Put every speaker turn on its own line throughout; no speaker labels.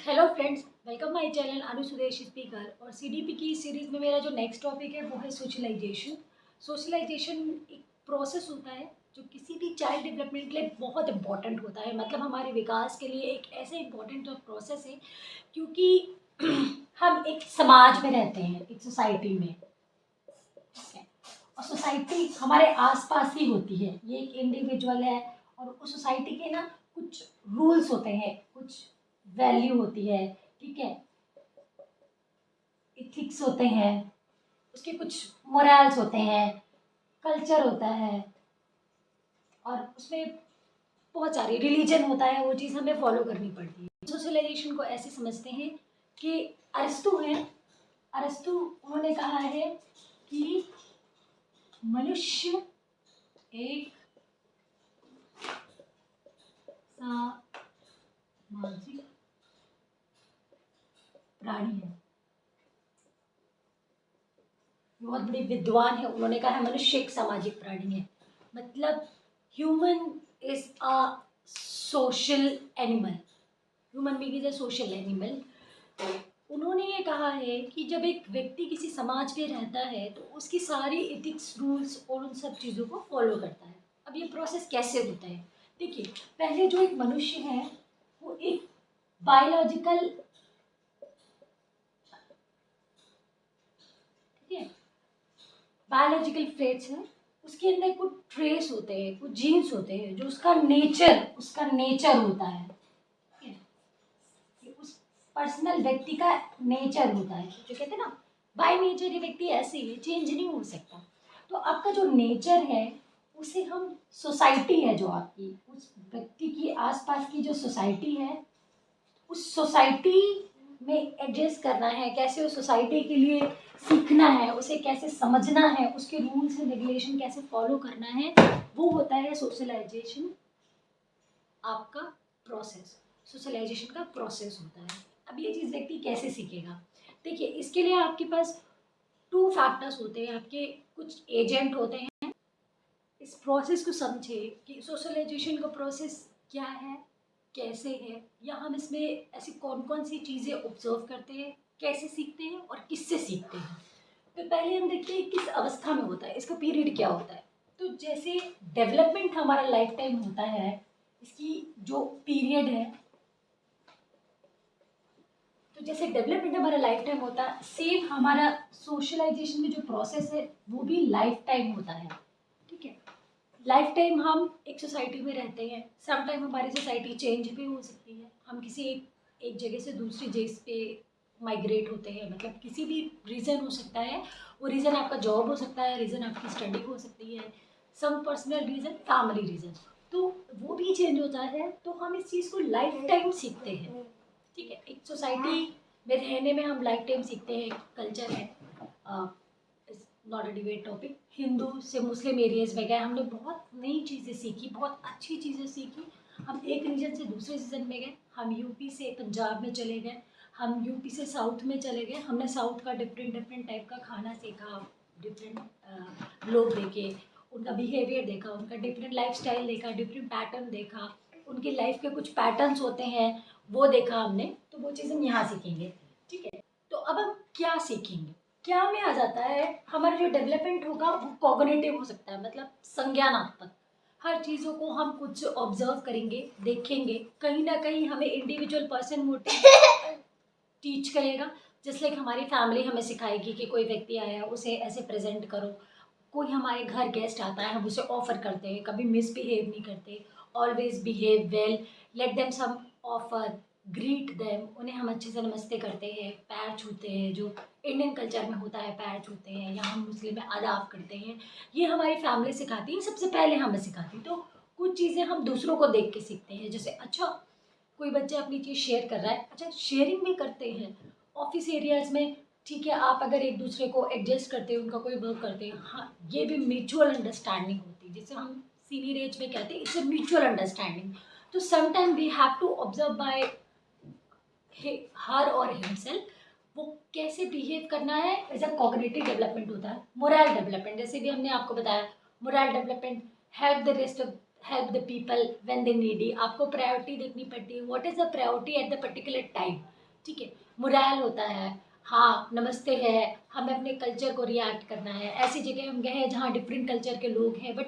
Hello friends, welcome my channel Anu Sudesh speaker. और CDP की series में मेरा जो नेक्स्ट टॉपिक है वो है सोशलाइजेशन। सोशलाइजेशन एक प्रोसेस होता है जो किसी भी चाइल्ड डेवलपमेंट के लिए बहुत इंपॉर्टेंट होता है। मतलब हमारे विकास के लिए एक ऐसे इंपॉर्टेंट प्रोसेस है क्योंकि हम एक समाज में रहते हैं, एक सोसाइटी में, ठीक है। और सोसाइटी हमारे आसपास ही होती है, ये एक इंडिविजुअल है और उस सोसाइटी के ना कुछ रूल्स होते हैं, कुछ वैल्यू होती है, ठीक है, इथिक्स होते हैं, उसके कुछ मोरल्स होते हैं, कल्चर होता है और उसमें बहुत सारी रिलीजन होता है, वो चीज़ हमें फॉलो करनी पड़ती है। सोशलाइजेशन को ऐसे समझते हैं कि अरस्तु है, अरस्तु उन्होंने कहा है कि मनुष्य एक सामाजिक प्राणी है। बहुत बड़े विद्वान है, उन्होंने कहा है मनुष्य एक सामाजिक प्राणी है। मतलब human is a social animal, human being is a social animal. उन्होंने ये कहा है कि जब एक व्यक्ति किसी समाज में रहता है तो उसकी सारी एथिक्स, रूल्स और उन सब चीज़ों को फॉलो करता है। अब ये प्रोसेस कैसे होता है, देखिए, पहले जो एक मनुष्य है वो एक बायोलॉजिकल, ठीक है, बायोलॉजिकल ट्रेट्स हैं, उसके अंदर कुछ ट्रेस होते हैं, कुछ जीन्स होते हैं जो उसका नेचर होता है, ठीक है। ये उस पर्सनल व्यक्ति का नेचर होता है, जो कहते हैं ना बाय नेचर ये व्यक्ति ऐसे ही है, चेंज नहीं हो सकता। तो आपका जो नेचर है उसे हम, सोसाइटी है जो आपकी, उस व्यक्ति की आसपास की जो सोसाइटी है, उस सोसाइटी में एडजस्ट करना है, कैसे उस सोसाइटी के लिए सीखना है, उसे कैसे समझना है, उसके रूल्स एंड रेगुलेशन कैसे फॉलो करना है, वो होता है सोशलाइजेशन। आपका प्रोसेस, सोशलाइजेशन का प्रोसेस होता है। अब ये चीज़ व्यक्ति कैसे सीखेगा, देखिए, इसके लिए आपके पास टू फैक्टर्स होते हैं, आपके कुछ एजेंट होते हैं। इस प्रोसेस को समझे कि सोशलाइजेशन का प्रोसेस क्या है, कैसे है, या हम इसमें ऐसी कौन कौन सी चीज़ें ऑब्जर्व करते हैं, कैसे सीखते हैं और किससे सीखते हैं। तो पहले हम देखते हैं किस अवस्था में होता है, इसका पीरियड क्या होता है। तो जैसे डेवलपमेंट हमारा लाइफ टाइम होता है, इसकी जो पीरियड है, तो जैसे डेवलपमेंट हमारा लाइफ टाइम होता है, सेम हमारा सोशलाइजेशन में जो प्रोसेस है वो भी लाइफ टाइम होता है, ठीक है। लाइफ टाइम हम एक सोसाइटी में रहते हैं, सम टाइम हमारी सोसाइटी चेंज भी हो सकती है, हम किसी एक जगह से दूसरी जगह पे माइग्रेट होते हैं, मतलब किसी भी रीज़न हो सकता है। वो रीज़न आपका जॉब हो सकता है, रीज़न आपकी स्टडी हो सकती है, some personal reason, family reason, तो वो भी चेंज होता है। तो हम इस चीज़ को लाइफ टाइम सीखते हैं, ठीक है। एक सोसाइटी में रहने में हम लाइफ टाइम सीखते हैं, कल्चर है, not a debate topic. Hindu से मुस्लिम एरियाज में गए, हमने बहुत नई चीज़ें सीखी, बहुत अच्छी चीज़ें सीखी। हम एक रीजन से दूसरे रीजन में गए, हम यूपी से पंजाब में चले गए, हम यूपी से साउथ में चले गए, हमने साउथ का डिफरेंट डिफरेंट टाइप का खाना सीखा, डिफरेंट लोग देखे, उनका बिहेवियर देखा, उनका डिफरेंट लाइफ स्टाइल देखा, डिफरेंट पैटर्न देखा, उनकी लाइफ के कुछ पैटर्न्स होते हैं वो देखा हमने। तो वो चीज़ हम यहाँ सीखेंगे, ठीक है। तो अब हम क्या सीखेंगे, क्या में आ जाता है, हमारा जो डेवलपमेंट होगा वो कॉग्निटिव हो सकता है, मतलब संज्ञानात्मक। हर चीज़ों को हम कुछ ऑब्जर्व करेंगे, देखेंगे, कहीं ना कहीं हमें इंडिविजुअल पर्सन मोटिव टीच करेगा। जैसे लाइक हमारी फैमिली हमें सिखाएगी कि कोई व्यक्ति आया उसे ऐसे प्रेजेंट करो, कोई हमारे घर गेस्ट आता है हम उसे ऑफर करते हैं, कभी मिसबिहेव नहीं करते, always behave well, let them some offer, greet them, उन्हें हम अच्छे से नमस्ते करते हैं, पैर छूते हैं, जो इंडियन कल्चर में होता है पैर छूते हैं, या हम मुस्लिम में आदाब करते हैं। ये हमारी फैमिली सिखाती है, सबसे पहले हमें सिखाती। तो कुछ चीज़ें हम दूसरों को देख के सीखते हैं, जैसे अच्छा कोई बच्चा अपनी चीज़ शेयर कर रहा है, अच्छा शेयरिंग भी करते हैं ऑफिस एरियाज़ में, ठीक है। आप अगर एक दूसरे को एडजस्ट करते हैं, उनका कोई वर्क करते हैं, हाँ, ये भी म्यूचुअल अंडरस्टैंडिंग होती है, जिसे हम सीनियर एज में कहते हैं इट्स अ म्यूचुअल अंडरस्टैंडिंग। तो sometime we have to observe by her और हिमसेल्फ, वो कैसे बिहेव करना है, एज अ कॉग्निटिव डेवलपमेंट होता है। मोरल डेवलपमेंट, जैसे भी हमने आपको बताया, moral development, help the rest of, help the people when they needy, आपको प्रायोरिटी देखनी पड़ती है, what is the priority at the particular time. ठीक है। मोरल होता है, हाँ नमस्ते है, हमें अपने कल्चर को रिएक्ट करना है। ऐसी जगह हम गए हैं जहाँ डिफरेंट कल्चर के लोग हैं, बट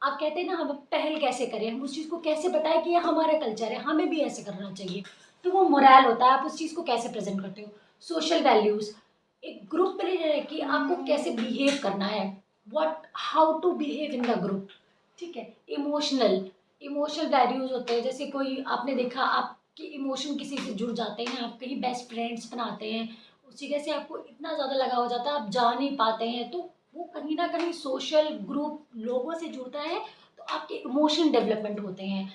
आप कहते हैं ना हम पहल कैसे करें, हम उस चीज़ को कैसे बताएं कि ये हमारा कल्चर है, हमें भी ऐसे करना चाहिए। तो वो मोरल होता है, आप उस चीज़ को कैसे प्रेजेंट करते हो। सोशल वैल्यूज़, एक ग्रुप में है कि आपको कैसे बिहेव करना है, what how to behave in the group, ठीक है। इमोशनल वैल्यूज़ होते हैं, जैसे कोई आपने देखा आपके इमोशन किसी से जुड़ जाते हैं, आप कहीं बेस्ट फ्रेंड्स बनाते हैं, उस जगह से आपको इतना ज़्यादा लगाव हो जाता है आप जा नहीं पाते हैं, तो वो कहीं ना कहीं सोशल ग्रुप लोगों से जुड़ता है, तो आपके इमोशन डेवलपमेंट होते हैं,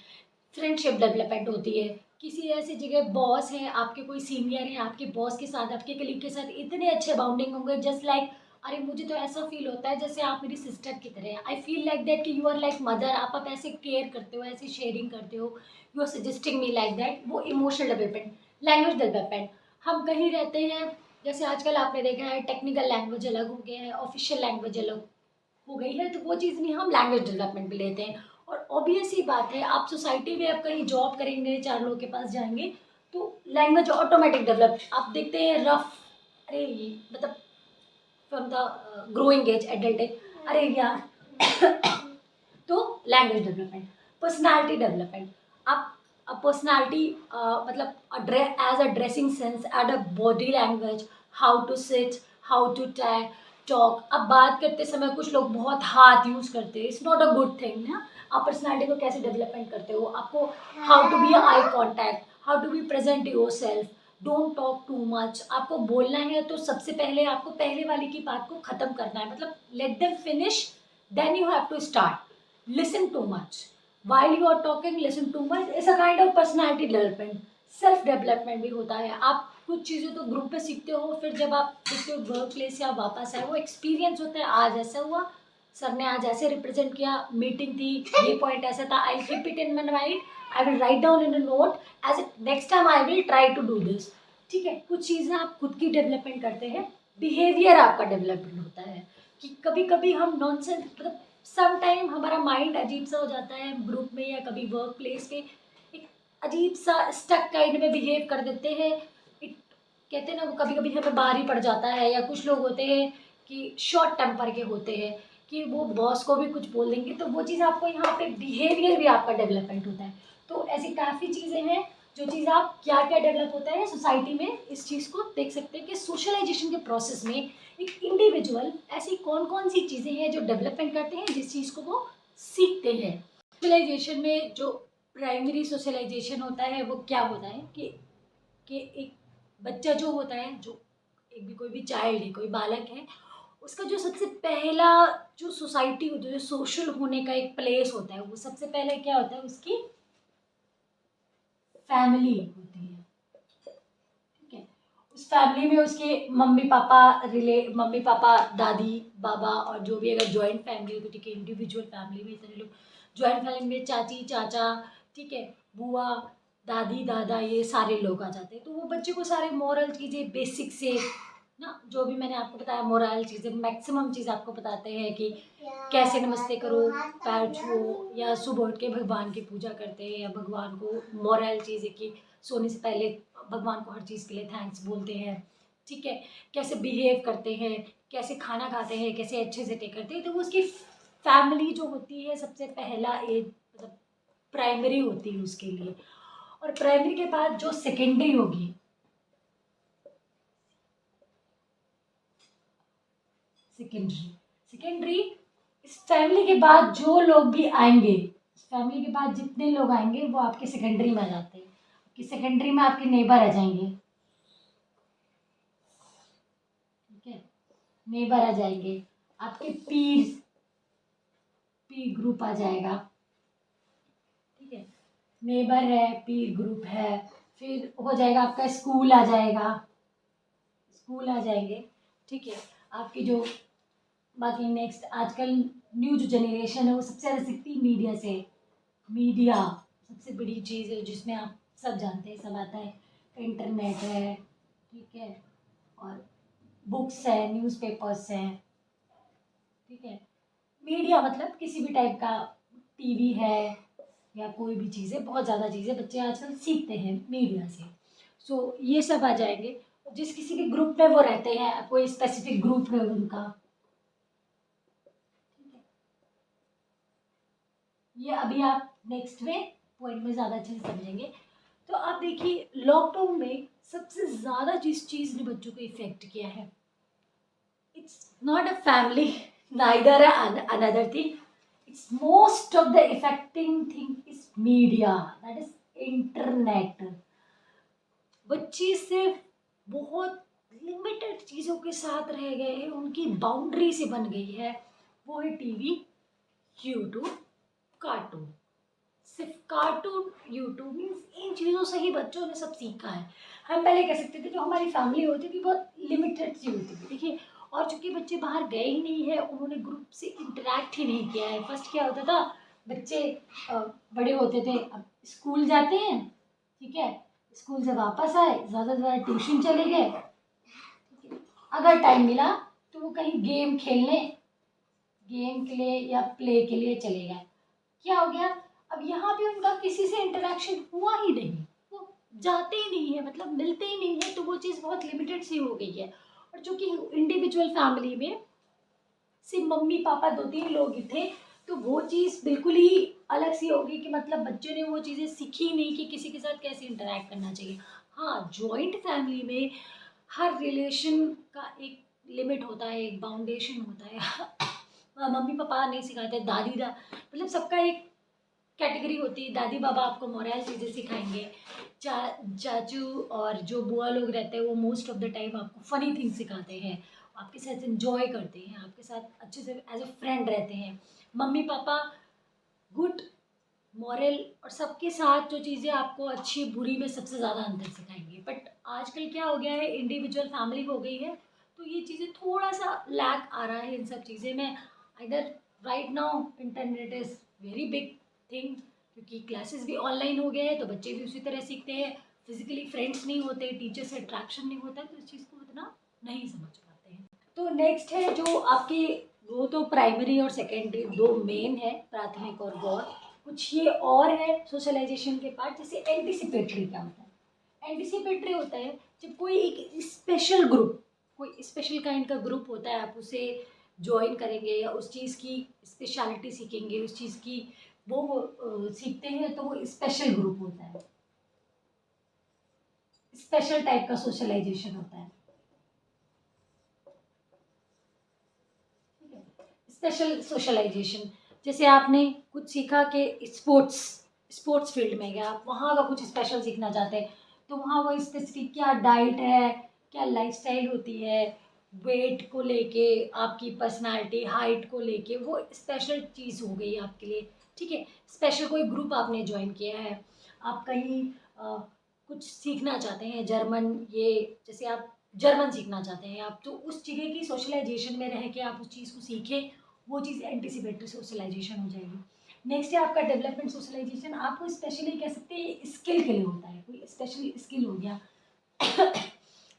फ्रेंडशिप डेवलपमेंट होती है। किसी ऐसी जगह बॉस है, आपके कोई सीनियर है, आपके बॉस के साथ आपके कलीग के साथ इतने अच्छे बाउंडिंग होंगे, जस्ट लाइक अरे मुझे तो ऐसा फील होता है जैसे आप मेरी सिस्टर की तरह है, आई फील लाइक दैट कि यू आर लाइक मदर, आप ऐसे केयर करते हो, ऐसे शेयरिंग करते हो, you are suggesting me like that. वो इमोशनल डेवलपमेंट। लैंग्वेज डेवलपमेंट, हम कहीं रहते हैं, जैसे आजकल आपने देखा है टेक्निकल लैंग्वेज अलग हो गया है, ऑफिशियल लैंग्वेज अलग हो गई है, तो वो चीज़ नहीं हम लैंग्वेज डेवलपमेंट पे लेते हैं। और ऑब्वियस ही बात है, आप सोसाइटी में आप कहीं जॉब करेंगे, चार लोगों के पास जाएंगे, तो लैंग्वेज ऑटोमेटिक डेवलप। आप देखते हैं रफ, अरे ये मतलब from the growing as adult age, अरे यार तो लैंग्वेज डेवलपमेंट। पर्सनालिटी डेवलपमेंट, आप पर्सनालिटी मतलब as a dressing sense, add a body language, how to sit, how to talk. अब बात करते समय कुछ लोग बहुत हाथ यूज़ करते हैं, it's not a good thing ना। आप पर्सनालिटी को कैसे डेवलपमेंट करते हो, आपको how to be eye contact, how to be present yourself, don't talk too much. आपको बोलना है तो सबसे पहले आपको पहले वाली की बात को ख़त्म करना है, मतलब let them finish, then you have to start. Listen too much while you are talking, listen too much is a kind of personality development। Self development भी होता है, आप कुछ चीज़ें तो ग्रुप में सीखते हो, फिर जब आप किसी वर्क प्लेस या वापस आए वो एक्सपीरियंस होता है, आज ऐसा हुआ, सर ने आज ऐसे रिप्रेजेंट किया, मीटिंग थी, ये पॉइंट ऐसा था, I keep it in my mind, I will write down in a note, as next time I will try to do this. ठीक है, कुछ चीज़ें आप खुद की डेवलपमेंट करते हैं, बिहेवियर आपका डेवलपमेंट होता है कि कभी कभी हम नॉनसेंस मतलब सम टाइम हमारा माइंड अजीब सा हो जाता है ग्रुप में या कभी वर्क प्लेस पे, एक अजीब सा स्टक काइंड में बिहेव कर देते हैं। इट कहते हैं ना, वो कभी कभी हमें भारी पड़ जाता है, या कुछ लोग होते हैं कि शॉर्ट टेम्पर के होते हैं कि वो बॉस को भी कुछ बोल देंगे, तो वो चीज़ आपको यहाँ पे बिहेवियर भी आपका डेवलपमेंट होता है। तो ऐसी काफ़ी चीज़ें हैं जो चीज़ आप क्या क्या डेवलप होता है सोसाइटी में, इस चीज़ को देख सकते हैं कि सोशलाइजेशन के प्रोसेस में एक इंडिविजुअल ऐसी कौन कौन सी चीज़ें हैं जो डेवलपमेंट करते हैं, जिस चीज़ को वो सीखते हैं। सोशलाइजेशन में जो प्राइमरी सोशलाइजेशन होता है वो क्या होता है कि एक बच्चा जो होता है, जो एक भी कोई भी चाइल्ड है, कोई बालक है, उसका जो सबसे पहला जो सोसाइटी होती है, जो सोशल होने का एक प्लेस होता है, वो सबसे पहले क्या होता है, उसकी फैमिली होती है। ठीक है, उस फैमिली में उसके मम्मी पापा दादी बाबा, और जो भी अगर जॉइंट फैमिली हो तो ठीक है, इंडिविजुअल फैमिली में इतने लोग, जॉइंट फैमिली में चाची चाचा, ठीक है, बुआ दादी दादा, ये सारे लोग आ जाते हैं, तो वो बच्चे को सारे मॉरल चीज़ें बेसिक से ना, जो भी मैंने आपको बताया मॉरल चीज़ें, मैक्सिमम चीज़ आपको बताते हैं कि कैसे नमस्ते करो, पैर छुओ, या सुबह उठ के भगवान की पूजा करते हैं, या भगवान को मॉरल चीज़ है कि सोने से पहले भगवान को हर चीज़ के लिए थैंक्स बोलते हैं। ठीक है, कैसे बिहेव करते हैं, कैसे खाना खाते हैं, कैसे अच्छे से टेक करते हैं, तो वो उसकी फैमिली जो होती है सबसे पहला एज मतलब प्राइमरी होती है उसके लिए। और प्राइमरी के बाद जो सेकेंडरी होगी, सेकेंडरी इस फैमिली के बाद जो लोग भी आएंगे, इस फैमिली के बाद जितने लोग आएंगे वो आपके सेकेंडरी में आ जाते हैं, कि सेकेंडरी में आपके नेबर आ जाएंगे। ठीक है, नेबर आ जाएंगे, आपके पीर ग्रुप आ जाएगा। ठीक है, नेबर है, पीर ग्रुप है, फिर हो जाएगा आपका स्कूल आ जाएगा, स्कूल आ जाएंगे। ठीक है, आपकी जो बाकी नेक्स्ट आजकल न्यू जो जनरेशन है वो सबसे ज़्यादा सीखती है मीडिया से। मीडिया सबसे बड़ी चीज़ है जिसमें आप सब जानते हैं, सब आता है, इंटरनेट है, ठीक है, और बुक्स है, न्यूज़पेपर्स हैं। ठीक है, मीडिया मतलब किसी भी टाइप का, टीवी है या कोई भी चीज़ें, बहुत ज़्यादा चीज़ें बच्चे आजकल सीखते हैं मीडिया से। सो ये सब आ जाएंगे। जिस किसी भी ग्रुप में वो रहते हैं, कोई स्पेसिफिक ग्रुप है उनका, ठीक है। ये अभी आप नेक्स्ट में पॉइंट में ज़्यादा अच्छे से समझेंगे। तो आप देखिए लॉकडाउन में सबसे ज़्यादा जिस चीज़ ने बच्चों को इफेक्ट किया है, it's not a family, neither another thing. It's most of the affecting thing is media, that is internet. बच्चे सिर्फ बहुत लिमिटेड चीज़ों के साथ रह गए हैं, उनकी बाउंड्री से बन गई है, वो है टीवी, यूट्यूब, कार्टून। सिर्फ कार्टून, यूट्यूब मीन्स इन चीज़ों से ही बच्चों ने सब सीखा है। हम पहले कह सकते थे जो हमारी फैमिली होती थी बहुत लिमिटेड सी होती थी, देखिए। और चूंकि बच्चे बाहर गए ही नहीं है, उन्होंने ग्रुप से इंटरेक्ट ही नहीं किया है। फर्स्ट क्या होता था, बच्चे बड़े होते थे, अब स्कूल जाते हैं, ठीक है, स्कूल से वापस आए, ज़्यादा से ज़्यादा ट्यूशन चले गए, अगर टाइम मिला तो वो कहीं गेम खेलने, गेम के लिए या प्ले के लिए चले गए। क्या हो गया, अब यहाँ पे उनका किसी से इंटरेक्शन हुआ ही नहीं, वो जाते ही नहीं है, मतलब मिलते ही नहीं है, तो वो चीज़ बहुत लिमिटेड सी हो गई है। और चूंकि इंडिविजुअल फैमिली में सिर्फ मम्मी पापा 2-3 लोग ही थे, तो वो चीज़ बिल्कुल ही अलग सी होगी कि मतलब बच्चों ने वो चीज़ें सीखी नहीं कि किसी के साथ कैसे इंटरेक्ट करना चाहिए। हाँ, जॉइंट फैमिली में हर रिलेशन का एक लिमिट होता है, एक बाउंडेशन होता है। मम्मी पापा नहीं सिखाते, दादी दा मतलब सबका एक कैटेगरी होती है। दादी बाबा आपको मोरल चीज़ें सिखाएंगे, चाचू और जो बुआ लोग रहते हैं वो मोस्ट ऑफ द टाइम आपको फ़नी थिंग सिखाते हैं, आपके साथ इंजॉय करते हैं, आपके साथ अच्छे से एज अ फ्रेंड रहते हैं। मम्मी पापा गुड मॉरल और सबके साथ जो चीज़ें आपको अच्छी बुरी में सबसे ज़्यादा अंतर सिखाएंगे। बट आजकल क्या हो गया है, इंडिविजुअल फैमिली हो गई है, तो ये चीज़ें थोड़ा सा लैक आ रहा है इन सब चीज़ें में। इधर right now internet is very big thing, क्योंकि क्लासेस भी ऑनलाइन हो गए हैं, तो बच्चे भी उसी तरह सीखते हैं। फिजिकली फ्रेंड्स नहीं होते, टीचर से अट्रैक्शन नहीं होता, तो इस चीज़ को उतना नहीं समझ पाते हैं। तो नेक्स्ट है जो आपके, वो तो प्राइमरी और सेकेंडरी दो मेन है, प्राथमिक और गौर। कुछ ये और है सोशलाइजेशन के पार्ट, जैसे एंटिसिपेटरी क्या होता है। एंटिसिपेटरी होता है जब कोई एक स्पेशल ग्रुप, कोई स्पेशल काइंड का ग्रुप होता है, आप उसे ज्वाइन करेंगे या उस चीज़ की स्पेशलिटी सीखेंगे, उस चीज़ की वो सीखते हैं, तो वो स्पेशल ग्रुप होता है, स्पेशल टाइप का सोशलाइजेशन होता है। स्पेशल सोशलाइजेशन, जैसे आपने कुछ सीखा कि स्पोर्ट्स स्पोर्ट्स फील्ड में गया, आप वहाँ का कुछ स्पेशल सीखना चाहते हैं, तो वहाँ वो स्पेसिफिक क्या डाइट है, क्या लाइफस्टाइल होती है, वेट को लेके, आपकी पर्सनालिटी हाइट को लेके, वो स्पेशल चीज़ हो गई आपके लिए, ठीक है। स्पेशल कोई ग्रुप आपने ज्वाइन किया है, आप कहीं कुछ सीखना चाहते हैं, जर्मन, ये जैसे आप जर्मन सीखना चाहते हैं आप, तो उस जगह की सोशलाइजेशन में रह के आप उस चीज़ को सीखें, वो चीज़ एंटिसिपेटरी सोशलाइजेशन हो जाएगी। नेक्स्ट है आपका डेवलपमेंट सोशलाइजेशन, आपको स्पेशली कह सकते हैं स्किल के लिए होता है, कोई स्पेशल स्किल हो गया।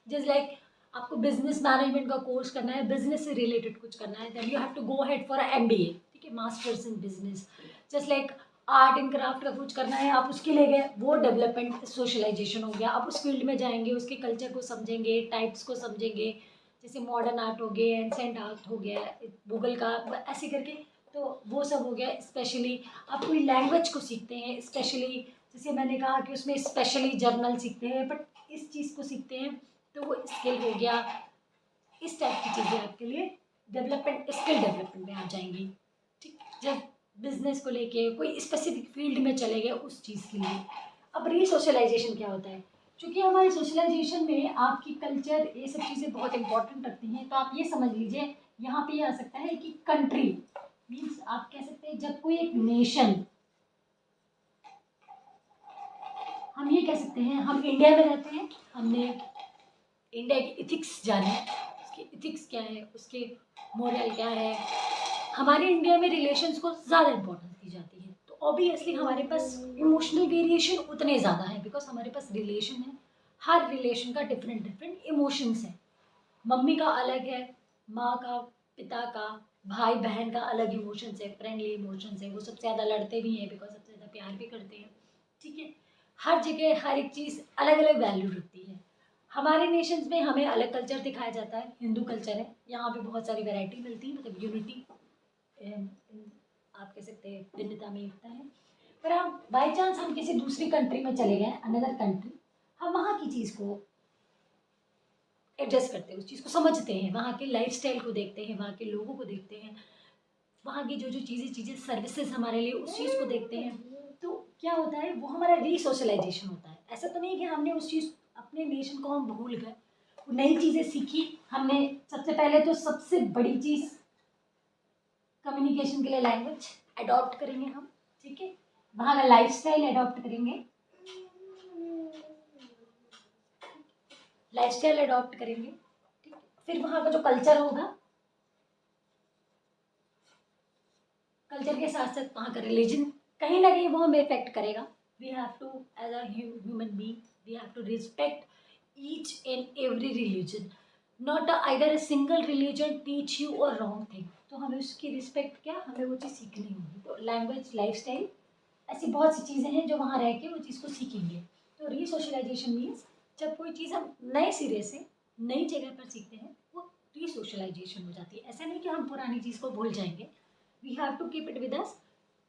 जस्ट लाइक आपको बिजनेस मैनेजमेंट का कोर्स करना है, बिजनेस से रिलेटेड कुछ करना है, then you have to go head for MBA, ठीक है, masters in business. Just like art and craft का कुछ करना है, आप उसके लिए गए, वो डेवलपमेंट सोशलाइजेशन हो गया। आप उस फील्ड में जाएंगे, उसके कल्चर को समझेंगे, टाइप्स को समझेंगे, जैसे मॉडर्न आर्ट हो गया, एंसेंट आर्ट हो गया, गूगल का, ऐसे करके, तो वो सब हो गया स्पेशली। आप कोई लैंग्वेज को सीखते हैं स्पेशली, जैसे मैंने कहा कि उसमें स्पेशली जर्नल सीखते हैं, बट इस चीज़ को सीखते हैं, तो वो स्किल हो गया। इस टाइप की चीज़ें आपके लिए डेवलपमेंट, स्किल डेवलपमेंट में आ जाएंगी, ठीक। जब बिजनेस को लेके कोई स्पेसिफिक फील्ड में चले गए उस चीज़ के लिए। अब रीसोशलाइजेशन क्या होता है, क्योंकि हमारे सोशलाइजेशन में आपकी कल्चर ये सब चीज़ें बहुत इंपॉर्टेंट रखती हैं, तो आप ये समझ लीजिए यहाँ पे ये आ सकता है कि कंट्री मीन्स आप कह सकते हैं जब कोई एक नेशन, हम ये कह सकते हैं हम इंडिया में रहते हैं, हमने इंडिया की इथिक्स जाने, उसके इथिक्स क्या है, उसके मोरल क्या है। हमारे इंडिया में रिलेशंस को ज़्यादा इम्पोर्टेंस दी जाती है, तो ऑब्वियसली हमारे पास इमोशनल वेरिएशन उतने ज़्यादा है, बिकॉज हमारे पास रिलेशन है, हर रिलेशन का डिफरेंट डिफरेंट इमोशंस है। मम्मी का अलग है, माँ का, पिता का, भाई बहन का अलग इमोशंस है, फ्रेंडली इमोशंस है, वो सबसे ज़्यादा लड़ते भी हैं बिकॉज सबसे ज़्यादा प्यार भी करते हैं, ठीक है। हर जगह हर एक चीज़ अलग अलग वैल्यू रखती है। हमारे नेशंस में हमें अलग कल्चर दिखाया जाता है, हिंदू कल्चर है, यहाँ पे बहुत सारी वैरायटी मिलती है, मतलब यूनिटी, आप कह सकते हैं भिन्नता में एकता है। पर हम बाई चांस हम किसी दूसरी कंट्री में चले गए, अनदर कंट्री, हम वहाँ की चीज़ को एडजस्ट करते हैं, उस चीज़ को समझते हैं, वहाँ के लाइफस्टाइल को देखते हैं, वहाँ के लोगों को देखते हैं, वहाँ की जो जो चीज़ें सर्विसेज हमारे लिए, उस चीज़ को देखते हैं। तो क्या होता है, वो हमारा रीसोशलाइजेशन होता है। ऐसा तो नहीं कि हमने उस चीज़, अपने नेशन को हम भूल गए, वो नई चीज़ें सीखी हमने। सबसे पहले तो सबसे बड़ी चीज़ कम्युनिकेशन के लिए लैंग्वेज अडॉप्ट करेंगे हम, ठीक है, वहाँ का लाइफस्टाइल अडॉप्ट करेंगे, लाइफस्टाइल अडॉप्ट करेंगे, ठीक है। फिर वहाँ का जो कल्चर होगा, कल्चर के साथ साथ वहाँ का रिलीजन कहीं ना कहीं वो हमें इफेक्ट करेगा। We have to, as a human being, we have to respect each and every religion, not either a single religion teach you और रॉन्ग थिंग। तो हमें उसकी रिस्पेक्ट, क्या हमें वो चीज़ सीखनी होगी। तो लैंग्वेज, लाइफस्टाइल, ऐसी बहुत सी चीज़ें हैं जो वहाँ रह के वो चीज़ को सीखेंगे। तो रीसोशलाइजेशन मीन्स जब कोई चीज़ हम नए सिरे से नई जगह पर सीखते हैं, वो रीसोशलाइजेशन हो जाती है। ऐसा नहीं कि हम पुरानी चीज़ को भूल जाएंगे, we have to keep it with us,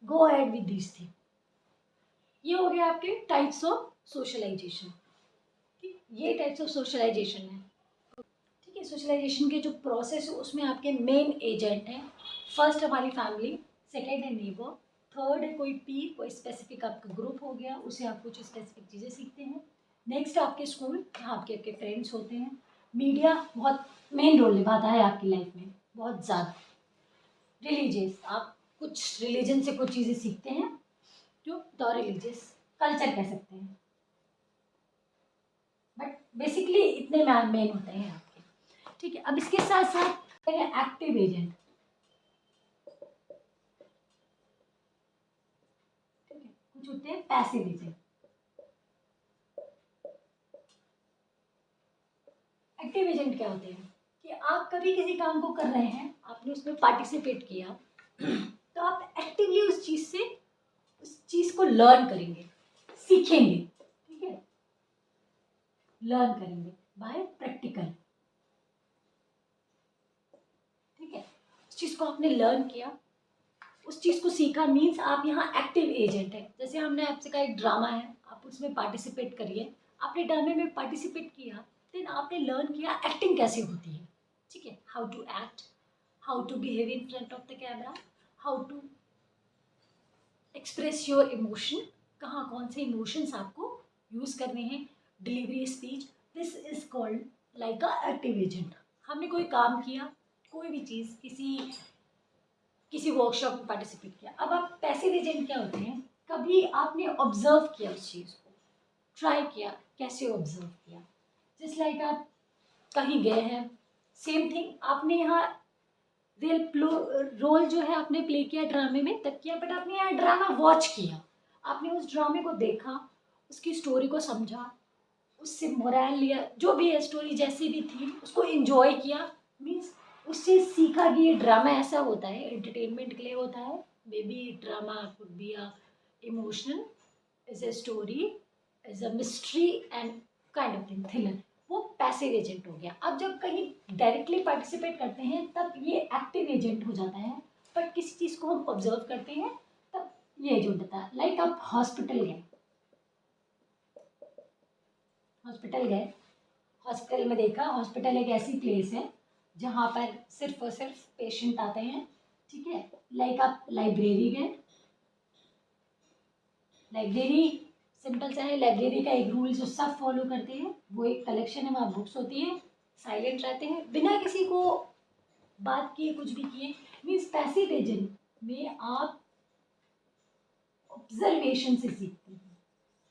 go ahead with this thing. ये हो गया आपके टाइप्स ऑफ सोशलाइजेशन। ठीक, ये टाइप्स ऑफ सोशलाइजेशन है। ठीक है, सोशलाइजेशन के जो प्रोसेस है उसमें आपके मेन एजेंट हैं। फर्स्ट हमारी फैमिली, सेकेंड है नेबर, थर्ड है कोई पीर, कोई स्पेसिफिक आपका ग्रुप हो गया, उससे आप कुछ स्पेसिफिक चीज़ें सीखते हैं। नेक्स्ट आपके स्कूल, जहाँ आपके आपके फ्रेंड्स होते हैं। मीडिया बहुत मेन रोल निभाता है आपकी लाइफ में, बहुत ज़्यादा। रिलीजियस, आप कुछ रिलीजन से कुछ चीज़ें सीखते हैं, जो द रिलीजियस कल्चर कह सकते हैं, बट बेसिकली इतने मेन होते हैं आपके। ठीक है, अब इसके साथ साथ एक्टिव एजेंट, ठीक है, कुछ होते हैं पैसिव एजेंट। एक्टिव एजेंट क्या होते हैं कि आप कभी किसी काम को कर रहे हैं, आपने उसमें पार्टिसिपेट किया, तो आप एक्टिवली उस चीज़ से, उस चीज़ को लर्न करेंगे, सीखेंगे, ठीक है, लर्न करेंगे बाय प्रैक्टिकल। ठीक है, उस चीज़ को आपने लर्न किया, उस चीज़ को सीखा, मीन्स आप यहाँ एक्टिव एजेंट है। जैसे हमने आपसे कहा एक ड्रामा है, आप उसमें पार्टिसिपेट करिए, आपने ड्रामे में पार्टिसिपेट किया, देन आपने लर्न किया एक्टिंग कैसे होती है। ठीक है, how to act, how to behave in front of the camera, how to express your emotion, कहाँ कौन से इमोशंस आपको यूज़ करने हैं, delivery speech, this is called like a active agent. हमने कोई काम किया, कोई भी चीज़, किसी किसी वर्कशॉप में पार्टिसिपेट किया। अब आप पैसिव एजेंट क्या होते हैं, कभी आपने ऑब्जर्व किया उस चीज़ को, ट्राई किया, कैसे ऑब्जर्व किया, जस्ट लाइक आप कहीं गए हैं, सेम थिंग आपने यहाँ रियल रोल जो है आपने प्ले किया ड्रामे में तब किया, बट आपने यहाँ ड्रामा वॉच किया, आपने उस ड्रामे को देखा, उसकी स्टोरी को समझा, उससे मोरल लिया, जो भी है स्टोरी जैसी भी थी उसको एंजॉय किया, मीन्स उससे सीखा कि ये ड्रामा ऐसा होता है, एंटरटेनमेंट के लिए होता है। May be drama could be a emotional, is a story, is a mystery and kind of thing, thriller. वो पैसिव एजेंट हो गया। अब जब कहीं डायरेक्टली पार्टिसिपेट करते हैं तब ये एक्टिव एजेंट हो जाता है, पर किसी चीज़ को हम ऑब्जर्व करते हैं तब ये एजेंट होता है। लाइक आप हॉस्पिटल गए, हॉस्पिटल गए, हॉस्पिटल में देखा, हॉस्पिटल एक ऐसी प्लेस है जहाँ पर सिर्फ और सिर्फ पेशेंट आते हैं। ठीक है, लाइक आप लाइब्रेरी गए, लाइब्रेरी सिंपल सा है, लाइब्रेरी का एक रूल जो सब फॉलो करते हैं, वो एक कलेक्शन है, वहाँ बुक्स होती है, साइलेंट रहते हैं, बिना किसी को बात किए, कुछ भी किए, मीन्स पैसिव एजेंट में आप ऑब्जर्वेशन से सीखते हैं।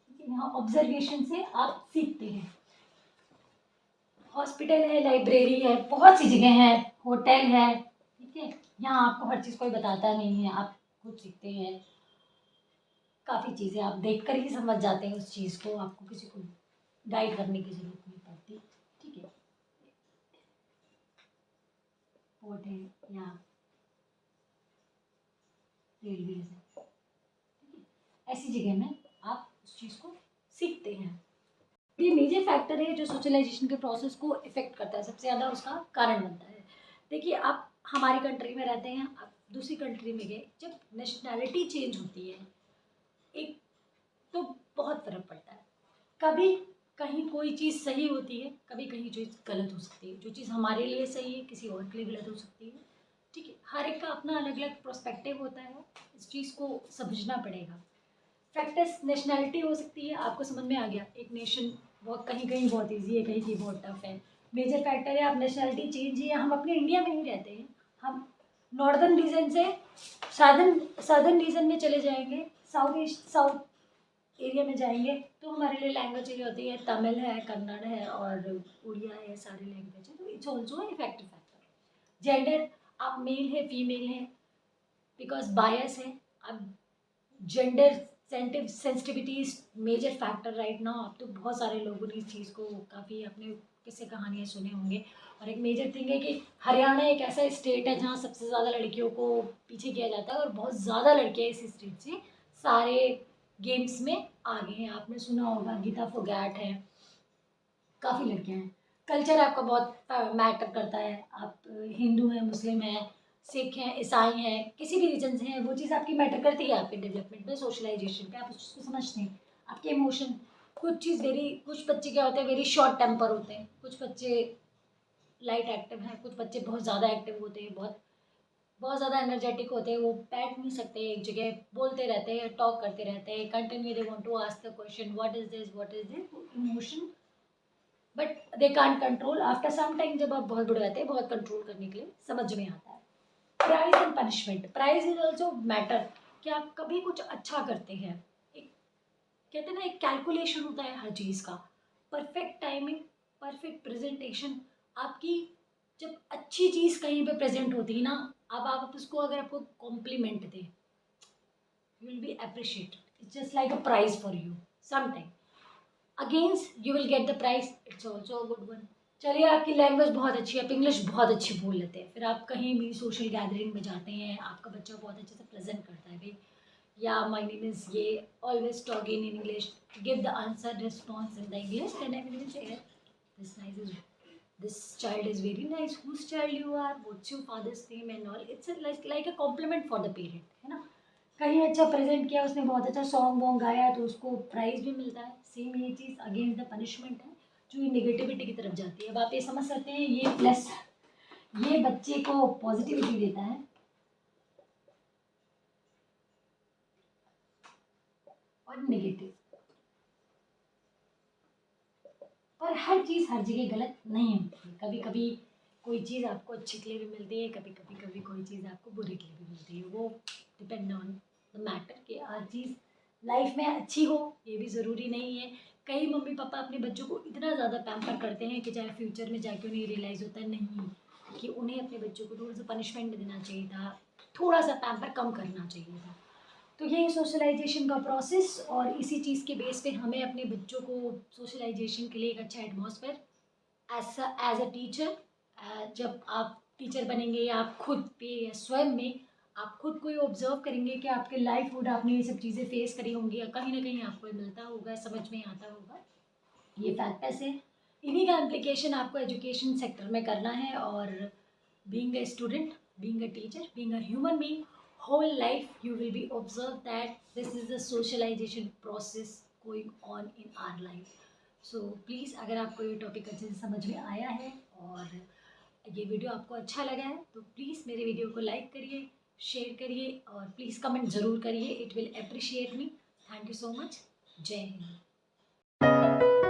ठीक है, यहाँ ऑब्जर्वेशन से आप सीखते हैं। हॉस्पिटल है, लाइब्रेरी है, बहुत सी जगह हैं, होटल है, ठीक है, यहाँ आपको हर चीज़ कोई बताता नहीं है, आप खुद सीखते हैं। काफ़ी चीज़ें आप देखकर ही समझ जाते हैं उस चीज़ को, आपको किसी को गाइड करने की ज़रूरत नहीं पड़ती। ठीक है, पोर्ट है या रेलवे है, ठीक है, ऐसी जगह में आप उस चीज़ को सीखते हैं। ये मेजर फैक्टर है जो सोशलाइजेशन के प्रोसेस को इफेक्ट करता है, सबसे ज़्यादा उसका कारण बनता है। देखिए, आप हमारी कंट्री में रहते हैं, आप दूसरी कंट्री में गए, जब नेशनैलिटी चेंज होती है एक, तो बहुत फ़र्क पड़ता है। कभी कहीं कोई चीज़ सही होती है, कभी कहीं चीज़ गलत हो सकती है। जो चीज़ हमारे लिए सही है किसी और के लिए गलत हो सकती है। ठीक है, हर एक का अपना अलग अलग पर्सपेक्टिव होता है, इस चीज़ को समझना पड़ेगा। फैक्टर्स नेशनैलिटी हो सकती है, आपको समझ में आ गया, एक नेशन बहुत कहीं कहीं बहुत ईजी है, कहीं कहीं बहुत टफ है। मेजर फैक्टर है, आप नेशनैलिटी चेंज ही है, हम अपने इंडिया में ही रहते हैं, हम नॉर्दर्न रीजन से सदर्न रीजन में चले जाएंगे, साउथ एरिया में जाएंगे, तो हमारे लिए लैंग्वेज ये होती है, तमिल है, कन्नड़ है और उड़िया है, सारी लैंग्वेज है, तो it's also effective factor. Gender, आप मेल है फीमेल है, बिकॉज बायस है। अब gender sensitivity is major factor right now. अब तो बहुत सारे लोगों ने इस चीज़ को काफ़ी अपने किस्से कहानियाँ सुने होंगे। और एक मेजर थिंग है कि हरियाणा एक ऐसा स्टेट है जहाँ सबसे ज़्यादा लड़कियों को पीछे किया जाता है, और बहुत ज़्यादा लड़कियाँ इस स्टेट से सारे गेम्स में आगे हैं। आपने सुना होगा गीता फोगाट है, काफ़ी लड़कियाँ हैं। कल्चर आपका बहुत मैटर करता है, आप हिंदू हैं, मुस्लिम हैं, सिख हैं, ईसाई हैं, किसी भी रीजन से हैं, वो चीज़ आपकी मैटर करती है आपके डेवलपमेंट में, सोशलाइजेशन पे। आप उस चीज़ को समझते हैं, आपके इमोशन, कुछ बच्चे क्या होते हैं, वेरी शॉर्ट टेम्पर होते हैं, कुछ बच्चे लाइट एक्टिव हैं, कुछ बच्चे बहुत ज़्यादा एक्टिव होते हैं, बहुत बहुत ज़्यादा एनर्जेटिक होते हैं, वो बैठ नहीं सकते एक जगह, बोलते रहते हैं, टॉक करते रहते हैं, continue they want to ask the question what is this, emotion, but they can't control. After some time जब आप बहुत बड़े होते हैं, बहुत कंट्रोल करने के लिए समझ में आता है। Prize and punishment, prize is also matter, कि आप कभी कुछ अच्छा करते हैं, एक कहते हैं ना, एक कैलकुलेशन होता है हर चीज़ का, परफेक्ट टाइमिंग, परफेक्ट प्रेजेंटेशन। आपकी जब अच्छी चीज़ कहीं पे प्रेजेंट होती है ना, अब आप उसको अगर आपको कॉम्प्लीमेंट दें, you will be appreciated. It's just like a prize for you. Sometime against you will get the prize. It's also a good one. चलिए, आपकी लैंग्वेज बहुत अच्छी है, आप इंग्लिश बहुत अच्छी बोल लेते हैं, फिर आप कहीं भी सोशल गैदरिंग में जाते हैं, आपका बच्चा बहुत अच्छे से प्रेजेंट करता है भाई, या माय नेम इज ये, always talk in English, give the answer response in the English, then everyone say this nice is, this child is very nice, whose child you are, what's your father's name and all. It's like a compliment for the parent, है ना। कहीं अच्छा present किया उसने, बहुत अच्छा song Wong गाया, तो उसको प्राइज भी मिलता है। सेम ये चीज़ अगेंस्ट द पनिशमेंट है, जो ये निगेटिविटी की तरफ जाती है। अब आप ये समझ सकते हैं, ये प्लस ये बच्चे को पॉजिटिविटी देता है, और नेगेटिव, और हर चीज़ हर जगह गलत नहीं होती है। कभी कभी कोई चीज़ आपको अच्छे के लिए भी मिलती है, कभी कोई चीज़ आपको बुरे के लिए भी मिलती है। वो डिपेंड ऑन द मैटर कि हर चीज़ लाइफ में अच्छी हो, ये भी ज़रूरी नहीं है। कई मम्मी पापा अपने बच्चों को इतना ज़्यादा पैम्पर करते हैं कि चाहे फ्यूचर में जाके उन्हें रियलाइज़ होता है नहीं, कि उन्हें अपने बच्चों को थोड़ा सा पनिशमेंट देना चाहिए था, थोड़ा सा पैम्पर कम करना चाहिए था। तो यही सोशलाइजेशन का प्रोसेस, और इसी चीज़ के बेस पे हमें अपने बच्चों को सोशलाइजेशन के लिए एक अच्छा एटमॉस्फेयर एज अ टीचर, जब आप टीचर बनेंगे, या आप खुद पे या स्वयं में आप खुद को ये ऑब्जर्व करेंगे कि आपके लाइफ हुड आपने ये सब चीज़ें फेस करी होंगी, या कहीं ना कहीं आपको ये मिलता होगा, समझ में आता होगा, ये फैक्टर्स है। इन्हीं का इम्प्लीकेशन आपको एजुकेशन सेक्टर में करना है, और being a student, being a teacher, being a human being, whole life you will be observed that this is the socialization process going on in our life. So please, अगर आपको ये topic अच्छे से समझ में आया है और ये वीडियो आपको अच्छा लगा है, तो प्लीज़ मेरे वीडियो को लाइक करिए, शेयर करिए, और प्लीज़ कमेंट ज़रूर करिए, it will appreciate me. Thank you so much. जय हिंद।